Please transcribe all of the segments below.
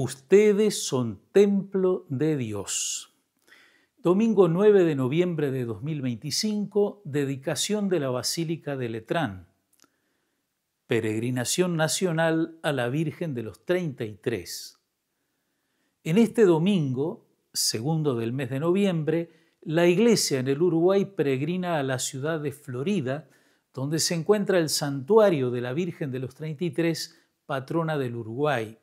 Ustedes son templo de Dios. Domingo 9 de noviembre de 2025, dedicación de la Basílica de Letrán. Peregrinación nacional a la Virgen de los 33. En este domingo, segundo del mes de noviembre, la Iglesia en el Uruguay peregrina a la ciudad de Florida, donde se encuentra el santuario de la Virgen de los 33, patrona del Uruguay.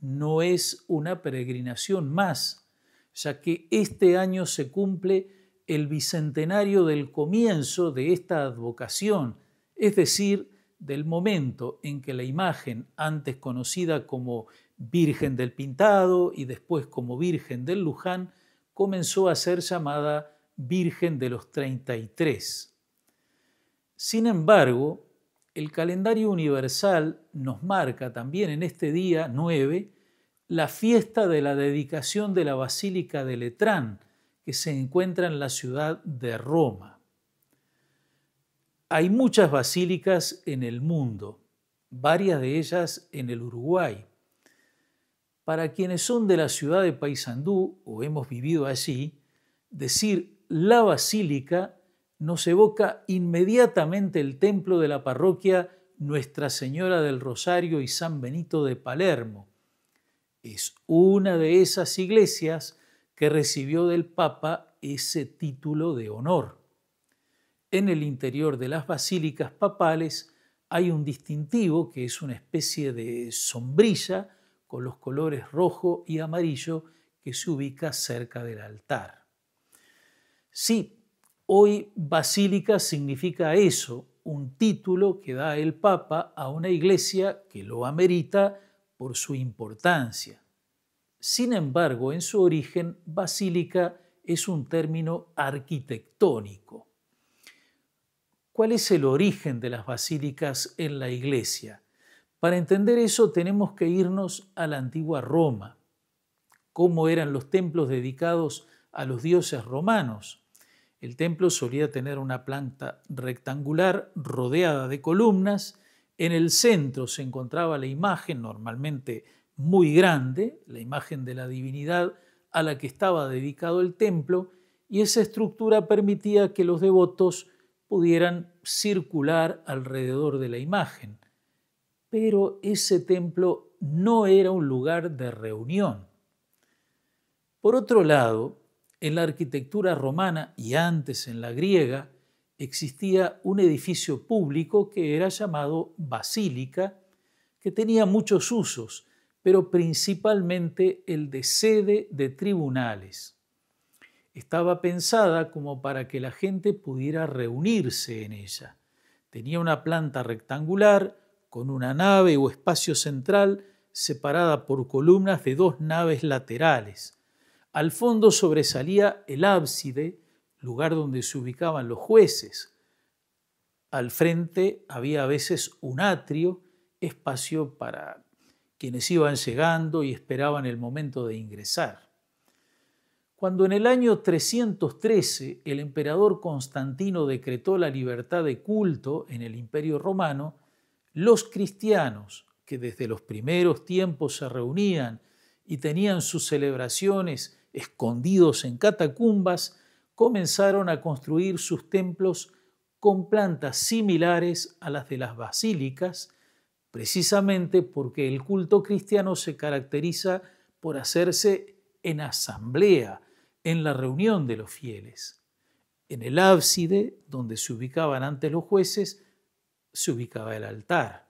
No es una peregrinación más, ya que este año se cumple el bicentenario del comienzo de esta advocación, es decir, del momento en que la imagen, antes conocida como Virgen del Pintado y después como Virgen del Luján, comenzó a ser llamada Virgen de los 33. Sin embargo, el calendario universal nos marca también en este día 9 la fiesta de la dedicación de la Basílica de Letrán, que se encuentra en la ciudad de Roma. Hay muchas basílicas en el mundo, varias de ellas en el Uruguay. Para quienes son de la ciudad de Paysandú o hemos vivido allí, decir la basílica nos evoca inmediatamente el templo de la parroquia Nuestra Señora del Rosario y San Benito de Palermo. Es una de esas iglesias que recibió del Papa ese título de honor. En el interior de las basílicas papales hay un distintivo que es una especie de sombrilla con los colores rojo y amarillo que se ubica cerca del altar. Sí, hoy basílica significa eso, un título que da el Papa a una iglesia que lo amerita por su importancia. Sin embargo, en su origen, basílica es un término arquitectónico. ¿Cuál es el origen de las basílicas en la iglesia? Para entender eso tenemos que irnos a la antigua Roma. ¿Cómo eran los templos dedicados a los dioses romanos? El templo solía tener una planta rectangular rodeada de columnas. En el centro se encontraba la imagen, normalmente muy grande, la imagen de la divinidad a la que estaba dedicado el templo, y esa estructura permitía que los devotos pudieran circular alrededor de la imagen. Pero ese templo no era un lugar de reunión. Por otro lado, en la arquitectura romana y antes en la griega, existía un edificio público que era llamado basílica, que tenía muchos usos, pero principalmente el de sede de tribunales. Estaba pensada como para que la gente pudiera reunirse en ella. Tenía una planta rectangular con una nave o espacio central separada por columnas de dos naves laterales. Al fondo sobresalía el ábside, lugar donde se ubicaban los jueces. Al frente había a veces un atrio, espacio para quienes iban llegando y esperaban el momento de ingresar. Cuando en el año 313 el emperador Constantino decretó la libertad de culto en el Imperio Romano, los cristianos, que desde los primeros tiempos se reunían y tenían sus celebraciones escondidos en catacumbas, comenzaron a construir sus templos con plantas similares a las de las basílicas, precisamente porque el culto cristiano se caracteriza por hacerse en asamblea, en la reunión de los fieles. En el ábside, donde se ubicaban antes los jueces, se ubicaba el altar.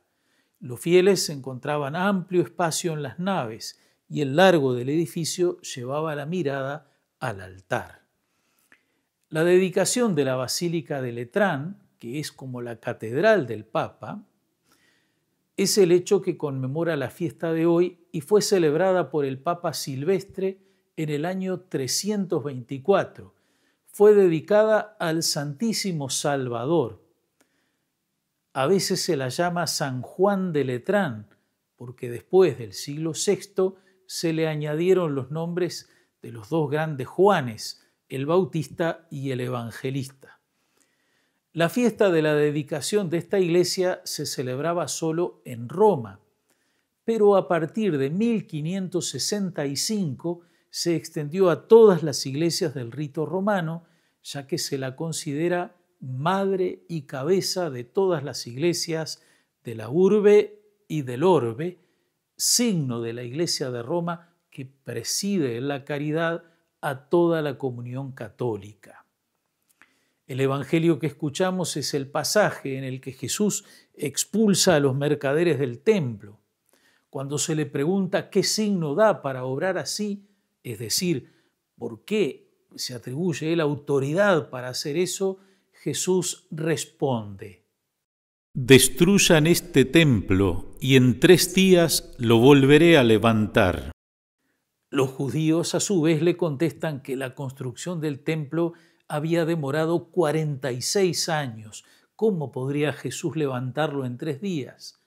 Los fieles encontraban amplio espacio en las naves y el largo del edificio llevaba la mirada al altar. La dedicación de la Basílica de Letrán, que es como la catedral del Papa, es el hecho que conmemora la fiesta de hoy y fue celebrada por el Papa Silvestre en el año 324. Fue dedicada al Santísimo Salvador. A veces se la llama San Juan de Letrán, porque después del siglo VI se le añadieron los nombres de los dos grandes Juanes, el Bautista y el Evangelista. La fiesta de la dedicación de esta iglesia se celebraba solo en Roma, pero a partir de 1565 se extendió a todas las iglesias del rito romano, ya que se la considera madre y cabeza de todas las iglesias de la urbe y del orbe, signo de la Iglesia de Roma que preside en la caridad a toda la comunión católica. El evangelio que escuchamos es el pasaje en el que Jesús expulsa a los mercaderes del templo. Cuando se le pregunta qué signo da para obrar así, es decir, por qué se atribuye él autoridad para hacer eso, Jesús responde: destruyan este templo y en 3 días lo volveré a levantar. Los judíos a su vez le contestan que la construcción del templo había demorado 46 años. ¿Cómo podría Jesús levantarlo en 3 días?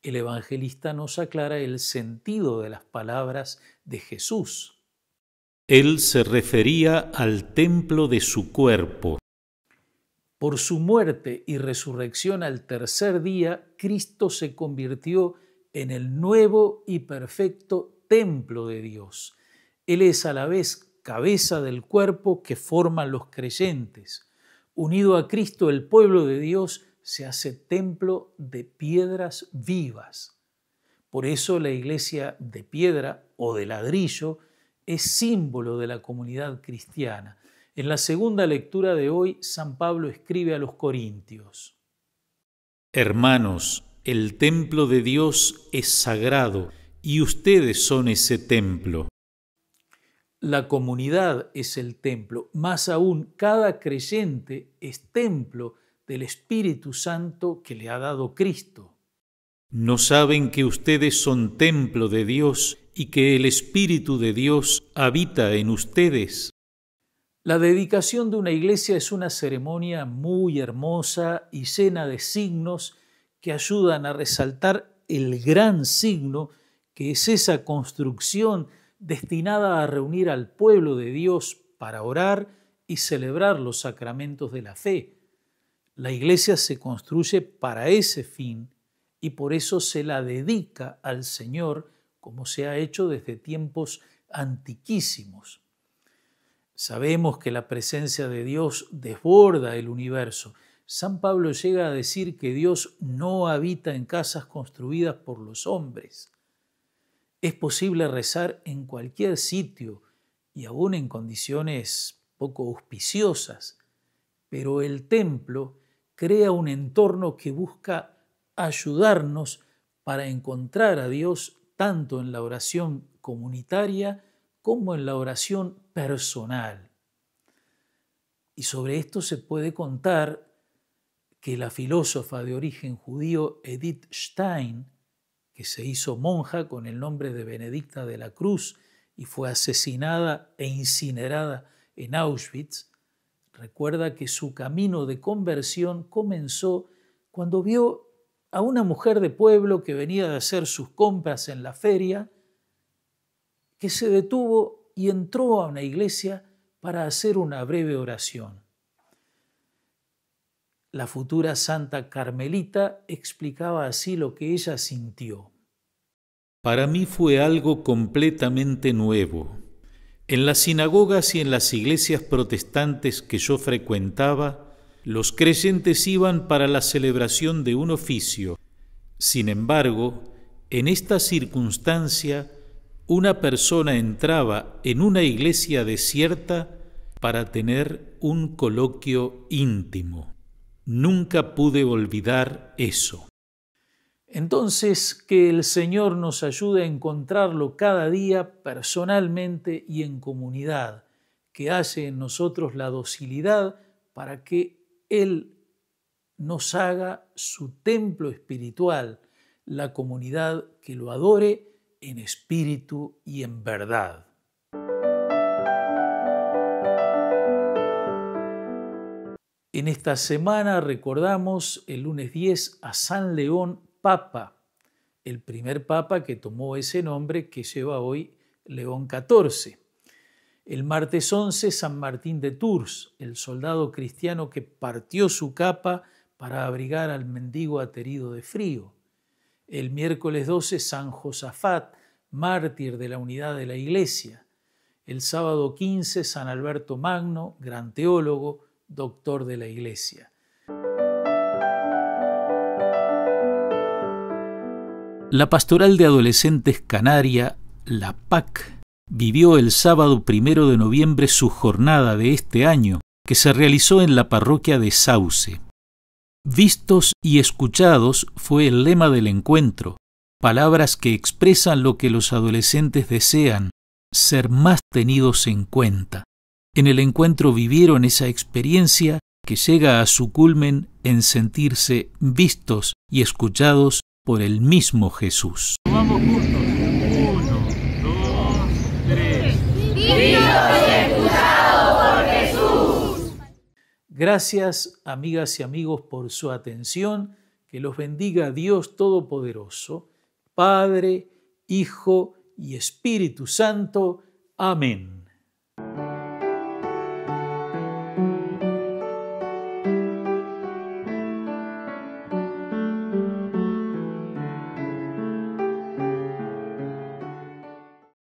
El evangelista nos aclara el sentido de las palabras de Jesús. Él se refería al templo de su cuerpo. Por su muerte y resurrección al 3er día, Cristo se convirtió en el nuevo y perfecto templo de Dios. Él es a la vez cabeza del cuerpo que forman los creyentes. Unido a Cristo, el pueblo de Dios se hace templo de piedras vivas. Por eso la iglesia de piedra o de ladrillo es símbolo de la comunidad cristiana. En la segunda lectura de hoy, San Pablo escribe a los Corintios: Hermanos, el templo de Dios es sagrado y ustedes son ese templo. La comunidad es el templo, más aún cada creyente es templo del Espíritu Santo que le ha dado Cristo. ¿No saben que ustedes son templo de Dios y que el Espíritu de Dios habita en ustedes? La dedicación de una iglesia es una ceremonia muy hermosa y llena de signos que ayudan a resaltar el gran signo que es esa construcción destinada a reunir al pueblo de Dios para orar y celebrar los sacramentos de la fe. La iglesia se construye para ese fin y por eso se la dedica al Señor, como se ha hecho desde tiempos antiquísimos. Sabemos que la presencia de Dios desborda el universo. San Pablo llega a decir que Dios no habita en casas construidas por los hombres. Es posible rezar en cualquier sitio y aún en condiciones poco auspiciosas, pero el templo crea un entorno que busca ayudarnos para encontrar a Dios tanto en la oración comunitaria como en la oración personal. Y sobre esto se puede contar que la filósofa de origen judío Edith Stein, que se hizo monja con el nombre de Benedicta de la Cruz y fue asesinada e incinerada en Auschwitz, recuerda que su camino de conversión comenzó cuando vio a una mujer de pueblo que venía de hacer sus compras en la feria, que se detuvo y entró a una iglesia para hacer una breve oración. La futura santa carmelita explicaba así lo que ella sintió. Para mí fue algo completamente nuevo. En las sinagogas y en las iglesias protestantes que yo frecuentaba, los creyentes iban para la celebración de un oficio. Sin embargo, en esta circunstancia, una persona entraba en una iglesia desierta para tener un coloquio íntimo. Nunca pude olvidar eso. Entonces, que el Señor nos ayude a encontrarlo cada día personalmente y en comunidad, que haya en nosotros la docilidad para que Él nos haga su templo espiritual, la comunidad que lo adore en espíritu y en verdad. En esta semana recordamos el lunes 10 a San León Papa, el primer papa que tomó ese nombre que lleva hoy León XIV. El martes 11, San Martín de Tours, el soldado cristiano que partió su capa para abrigar al mendigo aterido de frío. El miércoles 12, San Josafat, mártir de la unidad de la Iglesia. El sábado 15, San Alberto Magno, gran teólogo, doctor de la Iglesia. La Pastoral de Adolescentes Canaria, la PAC, vivió el sábado 1 de noviembre su jornada de este año, que se realizó en la parroquia de Sauce. Vistos y escuchados fue el lema del encuentro, palabras que expresan lo que los adolescentes desean, ser más tenidos en cuenta. En el encuentro vivieron esa experiencia que llega a su culmen en sentirse vistos y escuchados por el mismo Jesús. Vamos juntos. 1, 2, 3. Gracias, amigas y amigos, por su atención. Que los bendiga Dios Todopoderoso, Padre, Hijo y Espíritu Santo. Amén.